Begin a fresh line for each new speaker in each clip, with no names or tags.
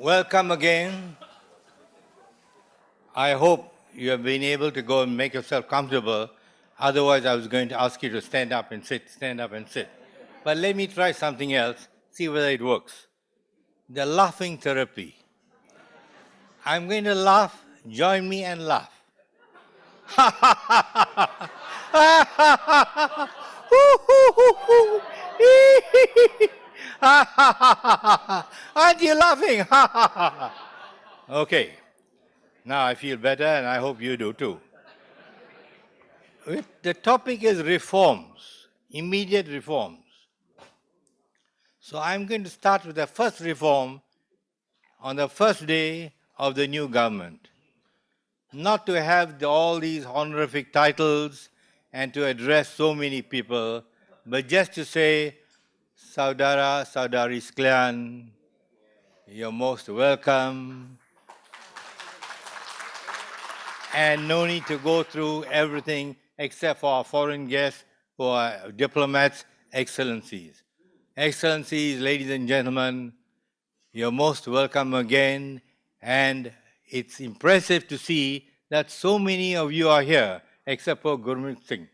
Welcome again. I hope you have been able to go and make yourself comfortable. Otherwise, I was going to ask you to stand up and sit, stand up and sit. But let me try something else, see whether it works. The laughing therapy. I'm going to laugh, join me and laugh. Aren't you laughing? Okay, now I feel better and I hope you do too. The topic is reforms, immediate reforms. So I'm going to start with the first reform on the first day of the new government. Not to have all these honorific titles and to address so many people, but just to say, Saudara, Saudari sekalian, you're most welcome. And no need to go through everything except for our foreign guests who are diplomats, excellencies. Excellencies, ladies and gentlemen, you're most welcome again, and it's impressive to see that so many of you are here, except for Gurmeet Singh,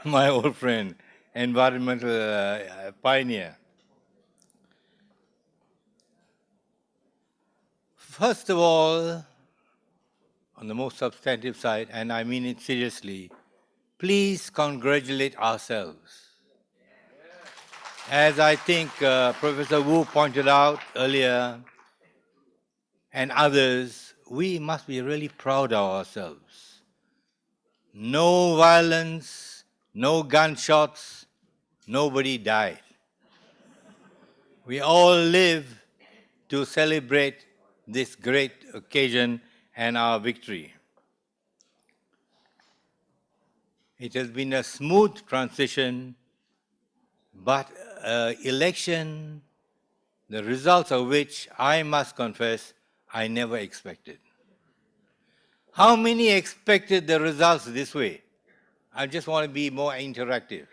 my old friend, environmental pioneer. First of all, on the most substantive side, and I mean it seriously, please congratulate ourselves. As I think Professor Wu pointed out earlier, and others, we must be really proud of ourselves. No violence, no gunshots, nobody died. We all live to celebrate this great occasion and our victory. It has been a smooth transition, but election, the results of which I must confess I never expected. How many expected the results this way? I just want to be more interactive.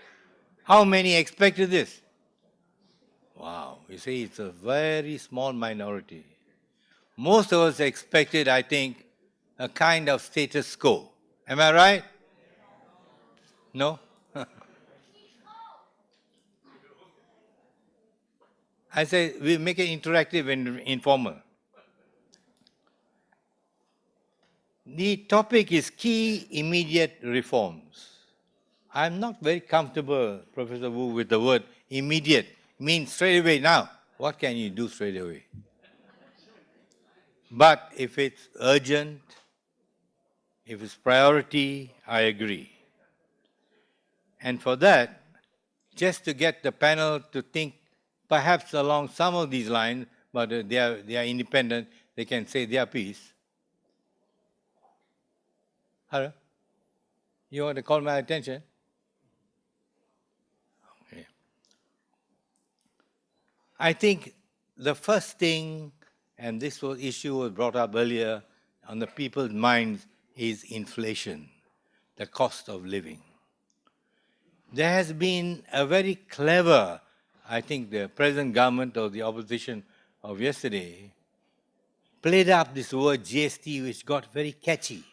How many expected this? Wow, you see, it's a very small minority. Most of us expected, I think, a kind of status quo. Am I right? No? I say we make it interactive and informal. The topic is key immediate reforms. I'm not very comfortable, Professor Wu, with the word immediate. Means straight away now. What can you do straight away? But if it's urgent, if it's priority, I agree. And for that, just to get the panel to think perhaps along some of these lines, but they are independent, they can say their piece. Hello? You want to call my attention? Okay. I think the first thing, and this issue was brought up earlier on the people's minds, is inflation, the cost of living. There has been a very clever, I think the present government or the opposition of yesterday played up this word GST, which got very catchy.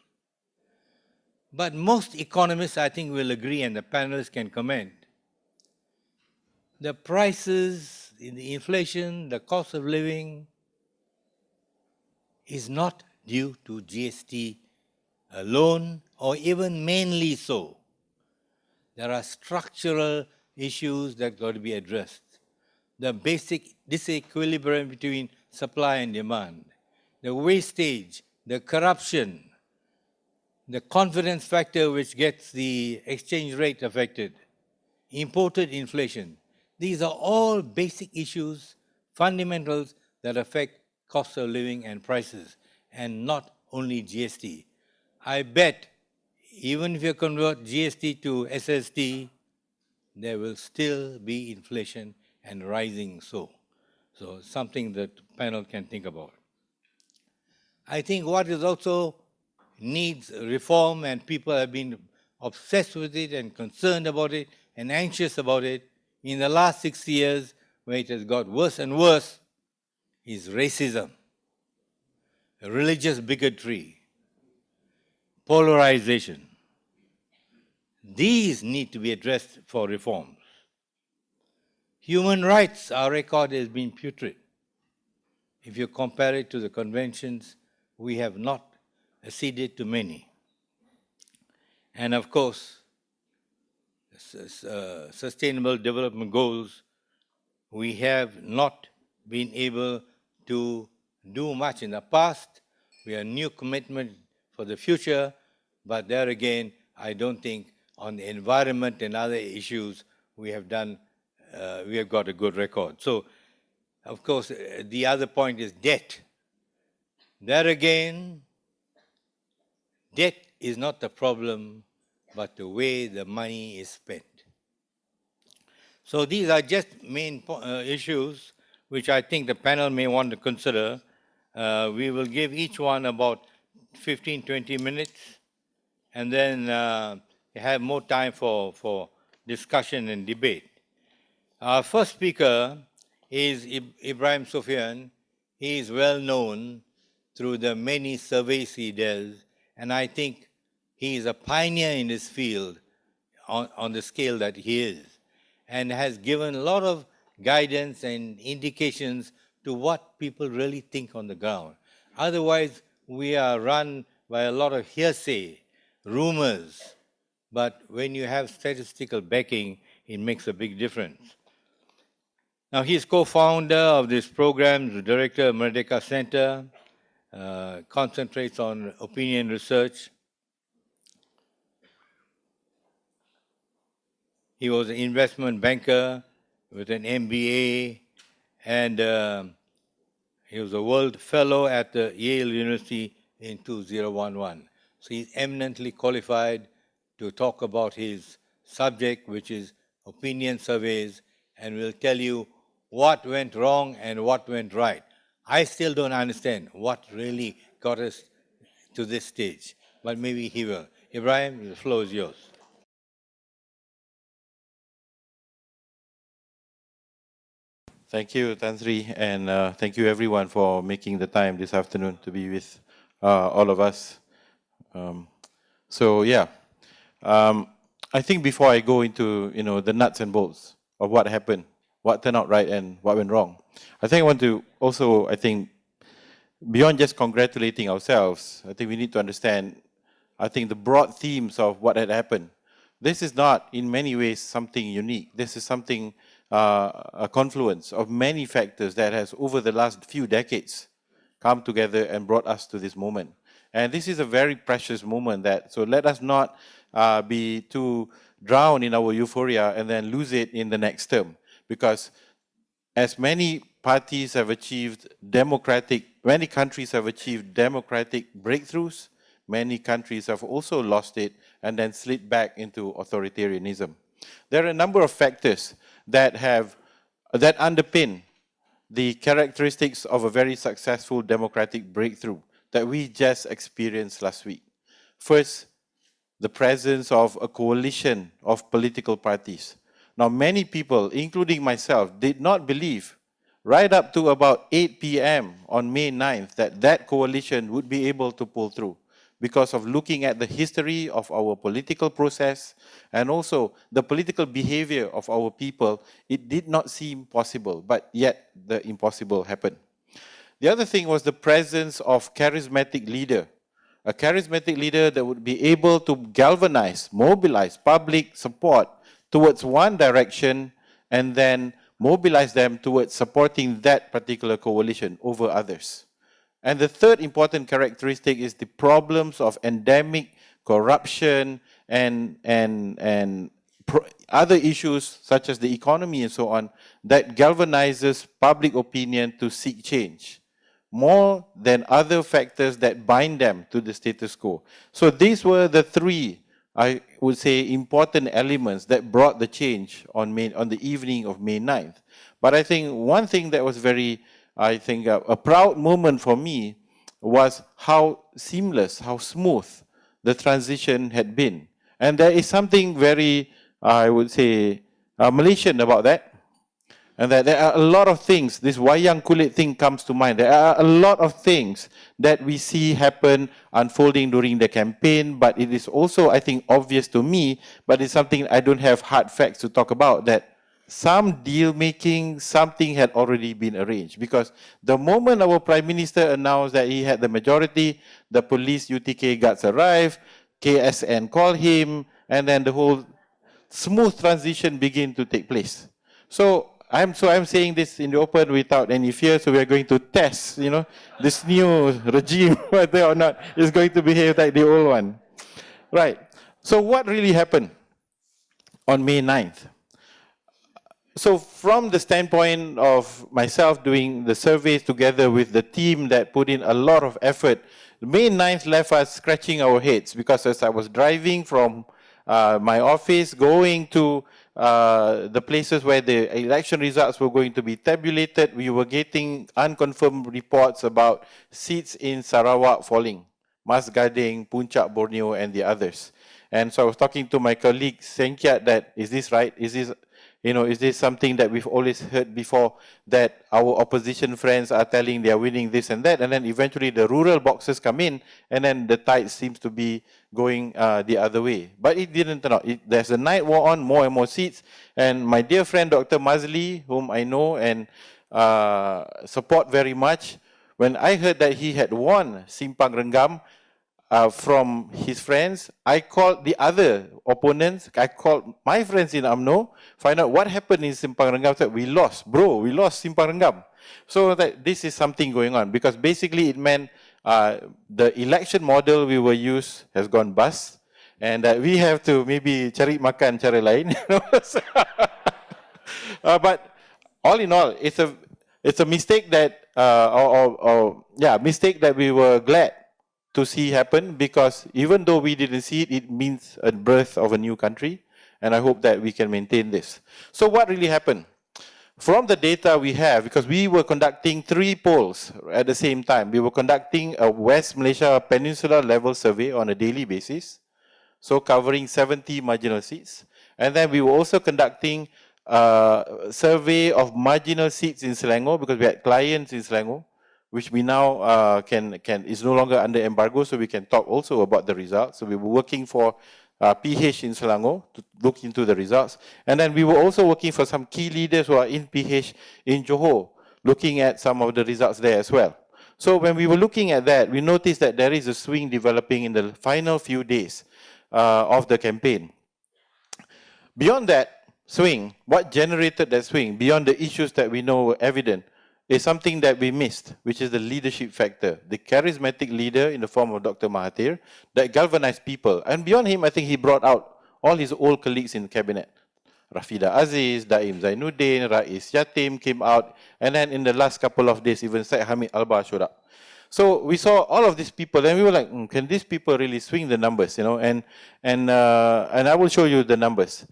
But most economists, I think, will agree, and the panelists can comment. The prices, the inflation, the cost of living is not due to GST alone, or even mainly so. There are structural issues that got to be addressed. The basic disequilibrium between supply and demand, the wastage, the corruption, the confidence factor which gets the exchange rate affected, imported inflation. These are all basic issues, fundamentals that affect cost of living and prices, and not only GST. I bet even if you convert GST to SST, there will still be inflation and rising so. So something that the panel can think about. I think what is also needs reform, and people have been obsessed with it and concerned about it and anxious about it in the last 6 years, where it has got worse and worse, is racism, religious bigotry, polarization. These need to be addressed for reforms. Human rights, our record has been putrid. If you compare it to the conventions, we have not acceded to many. And of course, sustainable development goals, we have not been able to do much in the past. We have new commitment for the future, but there again, I don't think on the environment and other issues we have done, we have got a good record. So, of course, the other point is debt. There again, debt is not the problem, but the way the money is spent. So these are just main issues which I think the panel may want to consider. We will give each one about 15, 20 minutes, and then have more time for discussion and debate. Our first speaker is Ibrahim Suffian. He is well known through the many surveys he does, and I think he is a pioneer in this field on the scale that he is, and has given a lot of guidance and indications to what people really think on the ground. Otherwise, we are run by a lot of hearsay, rumors, but when you have statistical backing, it makes a big difference. Now, he's co-founder of this program, the director of Moderator Center, concentrates on opinion research. He was an investment banker with an MBA, and he was a World Fellow at the Yale University in 2011. So he's eminently qualified to talk about his subject, which is opinion surveys, and will tell you what went wrong and what went right. I still don't understand what really got us to this stage, but maybe he will. Ibrahim, the floor is yours.
Thank you, Tan Sri, and thank you everyone for making the time this afternoon to be with all of us. I think before I go into the nuts and bolts of what happened, what turned out right and what went wrong, I think I want to also, beyond just congratulating ourselves, I think we need to understand, the broad themes of what had happened. This is not in many ways something unique. This is something, a confluence of many factors that has over the last few decades come together and brought us to this moment. And this is a very precious moment so let us not be too drowned in our euphoria and then lose it in the next term. Because as many parties have achieved many countries have achieved democratic breakthroughs, many countries have also lost it and then slid back into authoritarianism. There are a number of factors that underpin the characteristics of a very successful democratic breakthrough that we just experienced last week. First, the presence of a coalition of political parties. Now, many people, including myself, did not believe right up to about 8 p.m. on May 9th that coalition would be able to pull through, because of looking at the history of our political process and also the political behavior of our people. It did not seem possible, but yet the impossible happened. The other thing was the presence of a charismatic leader that would be able to galvanize, mobilize public support towards one direction and then mobilize them towards supporting that particular coalition over others. And the third important characteristic is the problems of endemic corruption and other issues such as the economy and so on that galvanizes public opinion to seek change more than other factors that bind them to the status quo. So these were the three, I would say, important elements that brought the change on the evening of May 9th. But I think one thing that was a proud moment for me was how seamless, how smooth the transition had been. And there is something very, I would say, Malaysian about that. And that there are a lot of things, this wayang kulit thing comes to mind. There are a lot of things that we see happen unfolding during the campaign, but it is also, I think, obvious to me, but it's something I don't have hard facts to talk about, that some deal making, something had already been arranged. Because the moment our Prime Minister announced that he had the majority, the police UTK guards arrived, KSN called him, and then the whole smooth transition began to take place. So I'm saying this in the open without any fear. So we are going to test, this new regime, whether or not it's going to behave like the old one. Right. So what really happened on May 9th? So from the standpoint of myself doing the surveys together with the team that put in a lot of effort, May 9th left us scratching our heads, because as I was driving from my office going to the places where the election results were going to be tabulated, we were getting unconfirmed reports about seats in Sarawak falling, Mas Gading, Puncak, Borneo, and the others. And so I was talking to my colleague Sengkiat that, is this right? Is this something that we've always heard before, that our opposition friends are telling they are winning this and that, and then eventually the rural boxes come in, and then the tide seems to be going the other way. But it didn't turn out. There's a night war on, more and more seats, and my dear friend Dr. Mazli, whom I know and support very much, when I heard that he had won Simpang Renggam, from his friends, I called the other opponents, I called my friends in UMNO, find out what happened in Simpang Renggam. Said, we lost Simpang Renggam. So that this is something going on, because basically it meant the election model we were used has gone bust, and that we have to maybe cari makan cara lain. But all in all, it's a mistake that, mistake that we were glad to see happen, because even though we didn't see it, it means a birth of a new country, and I hope that we can maintain this. So what really happened? From the data we have, because we were conducting 3 polls at the same time, we were conducting a West Malaysia Peninsula level survey on a daily basis, so covering 70 marginal seats, and then we were also conducting a survey of marginal seats in Selangor, because we had clients in Selangor, which we now is no longer under embargo, so we can talk also about the results. So we were working for PH in Selangor to look into the results. And then we were also working for some key leaders who are in PH in Johor, looking at some of the results there as well. So when we were looking at that, we noticed that there is a swing developing in the final few days of the campaign. Beyond that swing, what generated that swing, beyond the issues that we know were evident, is something that we missed, which is the leadership factor. The charismatic leader in the form of Dr. Mahathir that galvanized people. And beyond him, I think he brought out all his old colleagues in the cabinet. Rafida Aziz, Daim Zainuddin, Rais Yatim came out, and then in the last couple of days, even Syed Hamid Alba showed up. So we saw all of these people, and we were like, can these people really swing the numbers, And I will show you the numbers.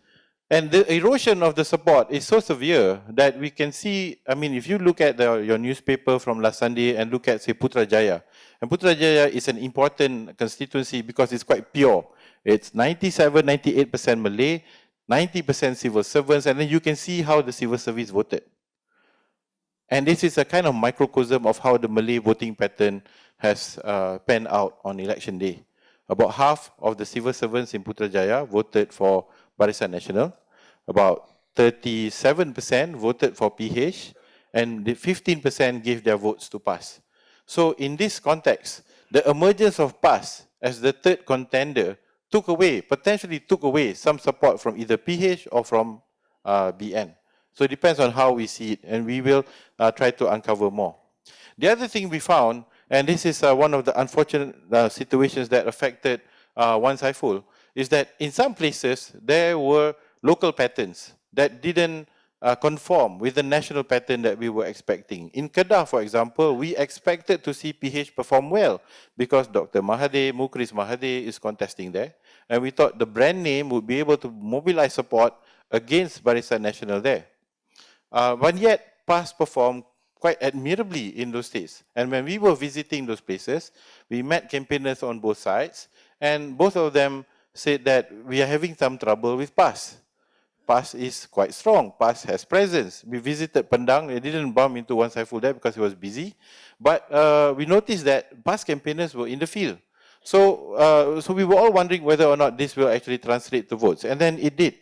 And the erosion of the support is so severe that we can see, I mean, if you look at your newspaper from last Sunday and look at, say, Putrajaya, and Putrajaya is an important constituency because it's quite pure. It's 97, 98% Malay, 90% civil servants, and then you can see how the civil service voted. And this is a kind of microcosm of how the Malay voting pattern has panned out on election day. About half of the civil servants in Putrajaya voted for Barisan Nasional. About 37% voted for PH, and 15% gave their votes to PAS. So in this context, the emergence of PAS as the third contender potentially took away some support from either PH or from BN. So it depends on how we see it, and we will try to uncover more. The other thing we found, and this is one of the unfortunate situations that affected Wan Saiful, is that in some places there were local patterns that didn't conform with the national pattern that we were expecting. In Kedah, for example, we expected to see PH perform well because Dr. Mahathir, Mukris Mahathir is contesting there, and we thought the brand name would be able to mobilize support against Barisan Nasional there. But yet, PAS performed quite admirably in those states. And when we were visiting those places, we met campaigners on both sides, and both of them said that we are having some trouble with PAS. PAS is quite strong. PAS has presence. We visited Pendang. They didn't bump into Wan Saiful there because he was busy. But we noticed that PAS campaigners were in the field. So, so we were all wondering whether or not this will actually translate to votes. And then it did.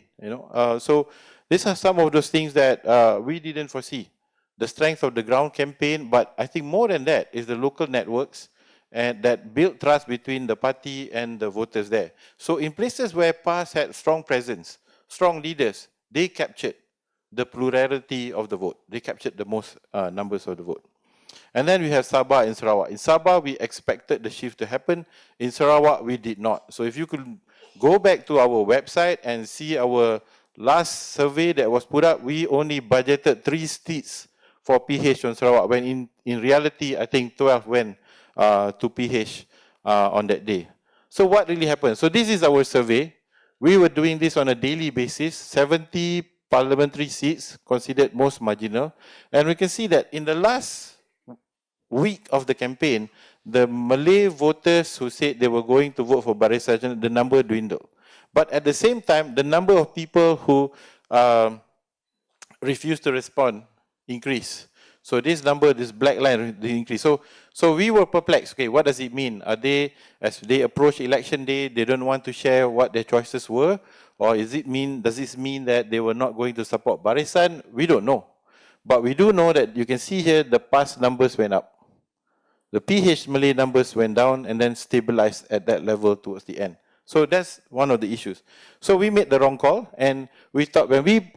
So these are some of those things that we didn't foresee. The strength of the ground campaign, but I think more than that is the local networks and that build trust between the party and the voters there. So in places where PAS had strong presence, strong leaders, they captured the plurality of the vote. They captured the most numbers of the vote. And then we have Sabah and Sarawak. In Sabah, we expected the shift to happen. In Sarawak, we did not. So if you could go back to our website and see our last survey that was put up, we only budgeted 3 seats for PH on Sarawak, when in reality, I think 12 went to PH on that day. So what really happened? So this is our survey. We were doing this on a daily basis, 70 parliamentary seats considered most marginal. And we can see that in the last week of the campaign, the Malay voters who said they were going to vote for Barisan, the number dwindled. But at the same time, the number of people who refused to respond increased. So this number, this black line, the increase. So we were perplexed. Okay, what does it mean? Are they, as they approach election day, they don't want to share what their choices were? Or does this mean that they were not going to support Barisan? We don't know. But we do know that you can see here the PAS numbers went up. The PH Malay numbers went down and then stabilized at that level towards the end. So that's one of the issues. So we made the wrong call, and we thought when we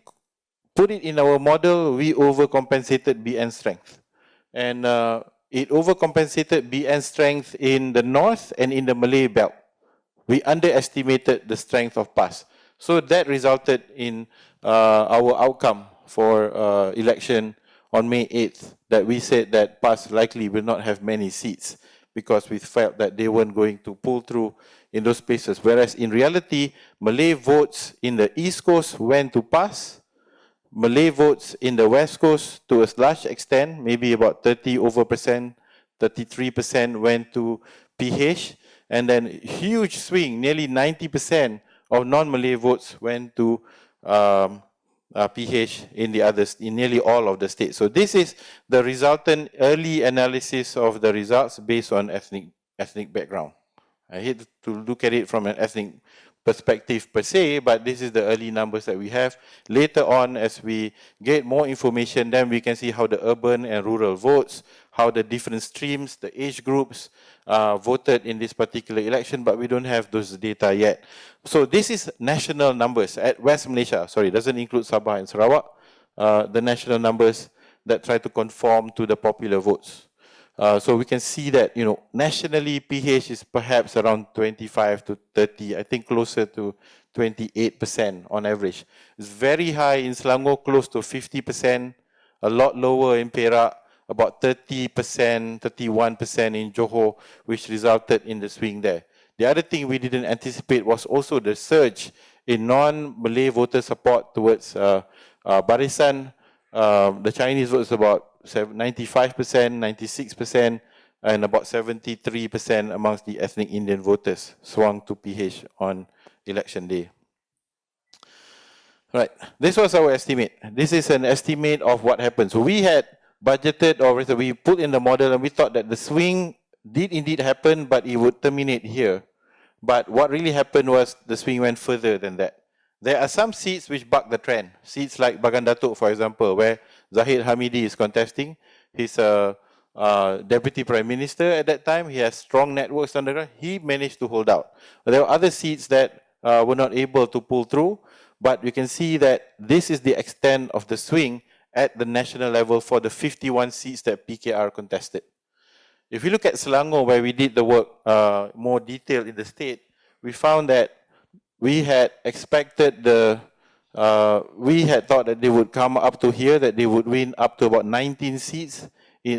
put it in our model, we overcompensated BN strength. And it overcompensated BN strength in the north and in the Malay belt. We underestimated the strength of PAS. So that resulted in our outcome for election on May 8th, that we said that PAS likely will not have many seats because we felt that they weren't going to pull through in those places. Whereas in reality, Malay votes in the East Coast went to PAS. Malay votes in the West Coast to a large extent, maybe about 33% went to PH, and then huge swing, nearly 90% of non-Malay votes went to PH in the others, in nearly all of the states. So this is the resultant early analysis of the results based on ethnic background. I hate to look at it from an ethnic perspective per se, but this is the early numbers that we have. Later on, as we get more information, then we can see how the urban and rural votes, how the different streams, the age groups voted in this particular election, but we don't have those data yet. So this is national numbers at West Malaysia. Sorry, doesn't include Sabah and Sarawak. The national numbers that try to conform to the popular votes. So we can see that, nationally PH is perhaps around 25 to 30, I think closer to 28% on average. It's very high in Selangor, close to 50%, a lot lower in Perak, about 30%, 31% in Johor, which resulted in the swing there. The other thing we didn't anticipate was also the surge in non-Malay voter support towards Barisan. The Chinese vote is about 95%, 96%, and about 73% amongst the ethnic Indian voters swung to PH on election day. Right, this was our estimate. This is an estimate of what happened. So we had budgeted, or we put in the model, and we thought that the swing did indeed happen, but it would terminate here. But what really happened was the swing went further than that. There are some seats which buck the trend. Seats like Bagan Datuk, for example, where Zahid Hamidi is contesting. He's a deputy prime minister at that time. He has strong networks on the ground. He managed to hold out. But there were other seats that were not able to pull through. But you can see that this is the extent of the swing at the national level for the 51 seats that PKR contested. If you look at Selangor, where we did the work more detailed in the state, we found that we had expected we had thought that they would come up to here, that they would win up to about 19 seats.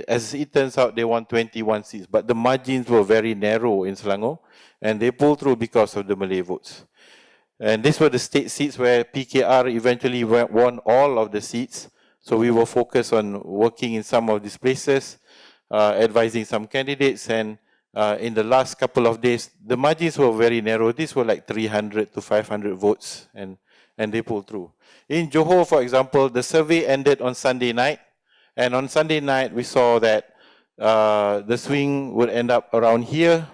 As it turns out, they won 21 seats, but the margins were very narrow in Selangor, and they pulled through because of the Malay votes. And these were the state seats where PKR eventually won all of the seats. So we were focused on working in some of these places, advising some candidates, and in the last couple of days, the margins were very narrow. These were like 300 to 500 votes, and and they pulled through. In Johor, for example, the survey ended on Sunday night, and on Sunday night we saw that the swing would end up around here,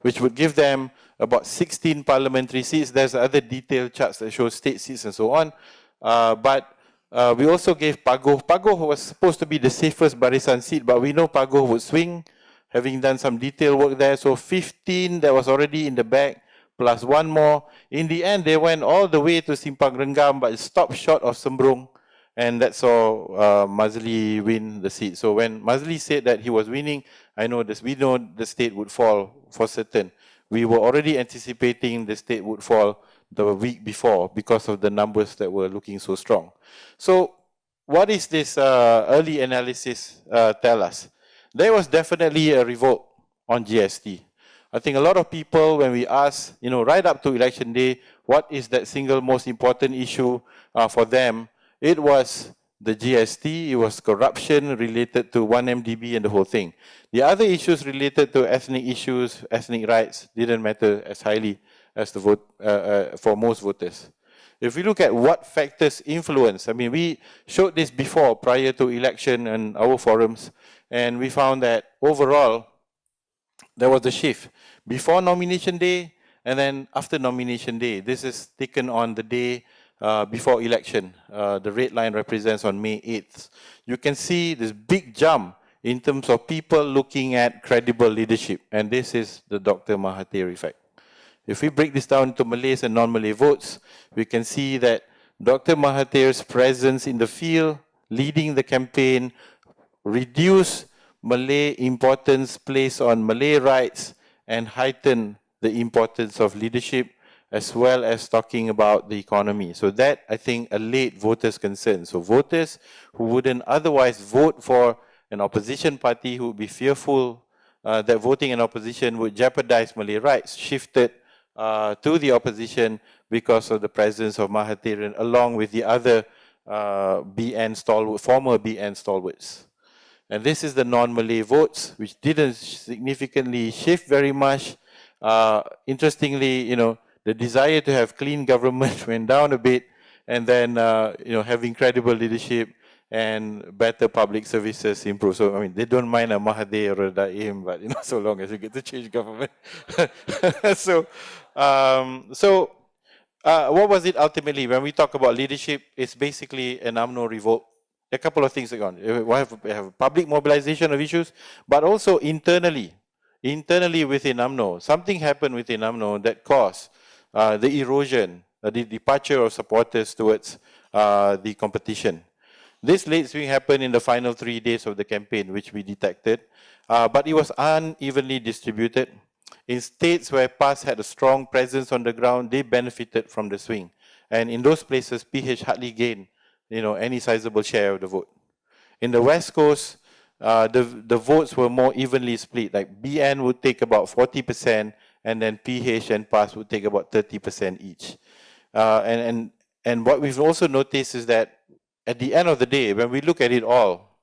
which would give them about 16 parliamentary seats. There's other detailed charts that show state seats and so on. But we also gave Pagoh. Pagoh was supposed to be the safest Barisan seat, but we know Pagoh would swing, having done some detailed work there. So 15 that was already in the bag, plus one more. In the end, they went all the way to Simpang Renggam, but stopped short of Sembrong. And that saw Mazli win the seat. So when Mazli said that he was winning, we know the state would fall for certain. We were already anticipating the state would fall the week before because of the numbers that were looking so strong. So what is this early analysis tell us? There was definitely a revolt on GST. I think a lot of people, when we ask, right up to election day, what is that single most important issue for them? It was the GST, it was corruption related to 1MDB and the whole thing. The other issues related to ethnic issues, ethnic rights, didn't matter as highly as the vote for most voters. If we look at what factors influence, we showed this before, prior to election and our forums, and we found that overall, there was a shift. Before nomination day, and then after nomination day. This is taken on the day before election. The red line represents on May 8th. You can see this big jump in terms of people looking at credible leadership. And this is the Dr. Mahathir effect. If we break this down into Malays and non-Malay votes, we can see that Dr. Mahathir's presence in the field, leading the campaign, reduced Malay importance placed on Malay rights and heightened the importance of leadership, as well as talking about the economy. So that, I think, allayed voters' concern. So voters who wouldn't otherwise vote for an opposition party, who would be fearful that voting in opposition would jeopardize Malay rights, shifted to the opposition because of the presence of Mahathir, along with the other BN stalwart, former BN stalwarts. And this is the non-Malay votes, which didn't significantly shift very much. Interestingly, the desire to have clean government went down a bit, and then having credible leadership and better public services improve. So they don't mind a Mahathir or a Daim, but so long as you get to change government. So what was it ultimately? When we talk about leadership, it's basically an UMNO revolt. A couple of things going on. We have public mobilization of issues, but also internally within UMNO, something happened within UMNO that caused the erosion, the departure of supporters towards the competition. This late swing happened in the final 3 days of the campaign, which we detected, but it was unevenly distributed. In states where PAS had a strong presence on the ground, they benefited from the swing. And in those places, PH hardly gained any sizable share of the vote. In the West Coast, the votes were more evenly split. Like BN would take about 40%, and then PH and PAS would take about 30% each. And what we've also noticed is that at the end of the day, when we look at it all,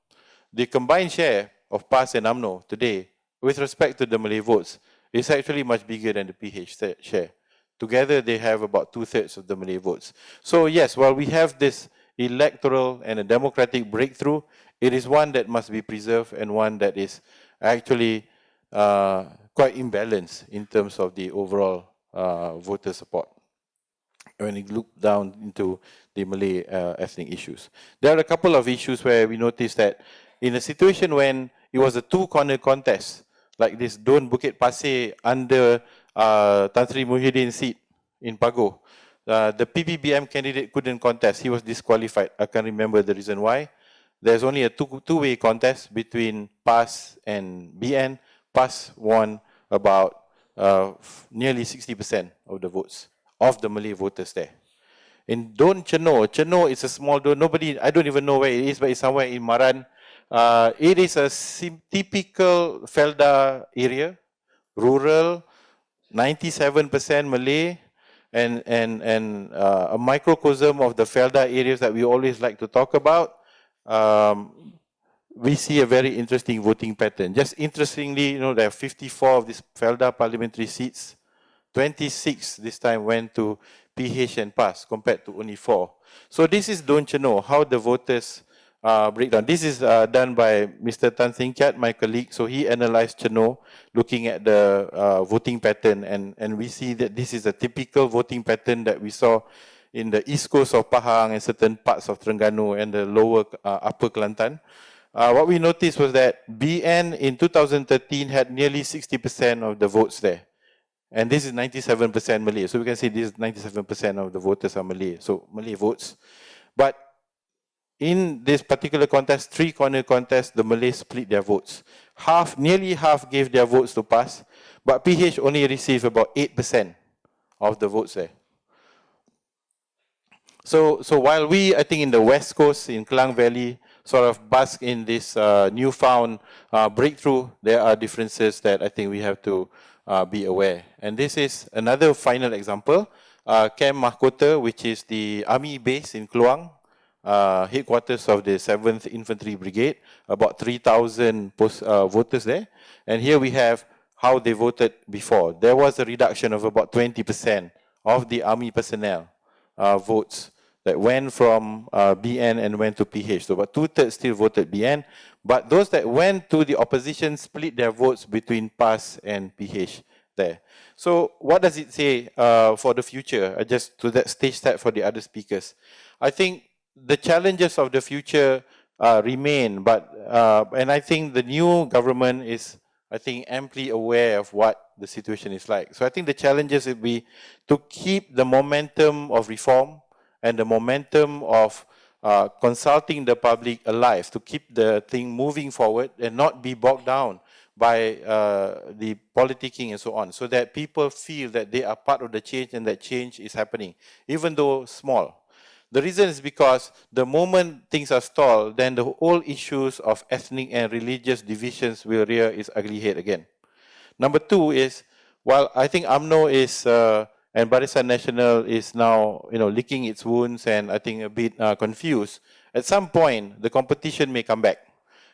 the combined share of PAS and UMNO today, with respect to the Malay votes, is actually much bigger than the PH share. Together, they have about 2/3 of the Malay votes. So yes, while we have this electoral and a democratic breakthrough, it is one that must be preserved and one that is actually quite imbalanced in terms of the overall voter support when you look down into the Malay ethnic issues. There are a couple of issues where we noticed that in a situation when it was a two-corner contest, like this Don Bukit Pasir under Tan Sri Muhyiddin's seat in Pagoh, the PPBM candidate couldn't contest. He was disqualified. I can't remember the reason why. There's only a two-way contest between PAS and BN. PAS won about nearly 60% of the votes of the Malay voters there. In Don Chenor is a small Don. I don't even know where it is, but it's somewhere in Maran. It is a typical Felda area, rural, 97% Malay, and a microcosm of the Felda areas that we always like to talk about. We see a very interesting voting pattern. Just interestingly, there are 54 of these Felda parliamentary seats. 26 this time went to PH and PAS compared to only 4. So this is, don't you know, how the voters break down. This is done by Mr. Tan Seng Kiat, my colleague. So he analyzed Cheno, looking at the voting pattern, and we see that this is a typical voting pattern that we saw in the east coast of Pahang and certain parts of Terengganu and the lower upper Kelantan. What we noticed was that BN in 2013 had nearly 60% of the votes there. And this is 97% Malay. So we can say this is 97% of the voters are Malay. So Malay votes. But in this particular contest, three-corner contest, the Malays split their votes. Nearly half gave their votes to PAS, but PH only received about 8% of the votes there. So while we, I think in the West Coast, in Klang Valley, sort of bask in this newfound breakthrough, there are differences that I think we have to be aware. And this is another final example, Camp Mahkota, which is the army base in Kluang, headquarters of the 7th Infantry Brigade, about 3,000 voters there. And here we have how they voted before. There was a reduction of about 20% of the army personnel votes that went from BN and went to PH. So about 2/3 still voted BN, but those that went to the opposition split their votes between PAS and PH there. So what does it say for the future? Just to that stage set for the other speakers. I think the challenges of the future remain, but and I think the new government is, I think, amply aware of what the situation is like. So I think the challenges will be to keep the momentum of reform and the momentum of consulting the public alive, to keep the thing moving forward and not be bogged down by the politicking and so on, so that people feel that they are part of the change and that change is happening, even though small. The reason is because the moment things are stalled, then the whole issues of ethnic and religious divisions will rear its ugly head again. Number two is, while I think UMNO is and Barisan Nasional is now, licking its wounds and I think a bit confused, at some point the competition may come back,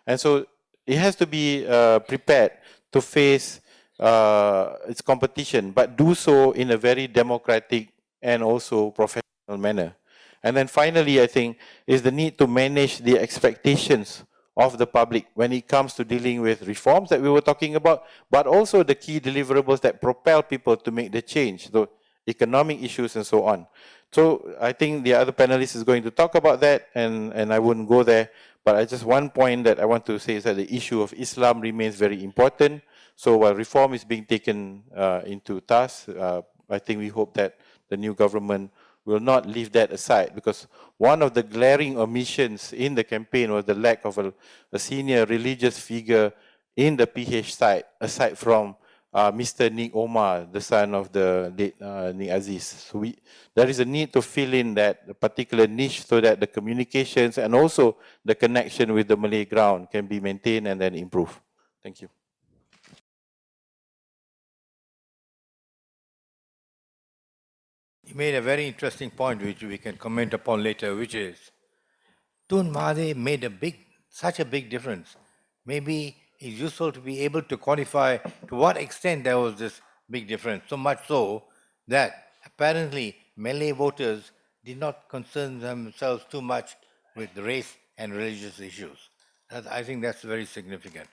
and so it has to be prepared to face its competition, but do so in a very democratic and also professional manner. And then finally, I think, is the need to manage the expectations of the public when it comes to dealing with reforms that we were talking about, but also the key deliverables that propel people to make the change, the economic issues and so on. So I think the other panelist is going to talk about that, and I wouldn't go there, but just one point that I want to say is that the issue of Islam remains very important. So while reform is being taken into task, I think we hope that the new government will not leave that aside, because one of the glaring omissions in the campaign was the lack of a senior religious figure in the PH side, aside from Mr. Nick Omar, the son of the late Nick Aziz. So there is a need to fill in that particular niche so that the communications and also the connection with the Malay ground can be maintained and then improved. Thank you.
You made a very interesting point, which we can comment upon later, which is Tun Mahathir made such a big difference. Maybe it's useful to be able to quantify to what extent there was this big difference, so much so that apparently Malay voters did not concern themselves too much with race and religious issues. I think that's very significant.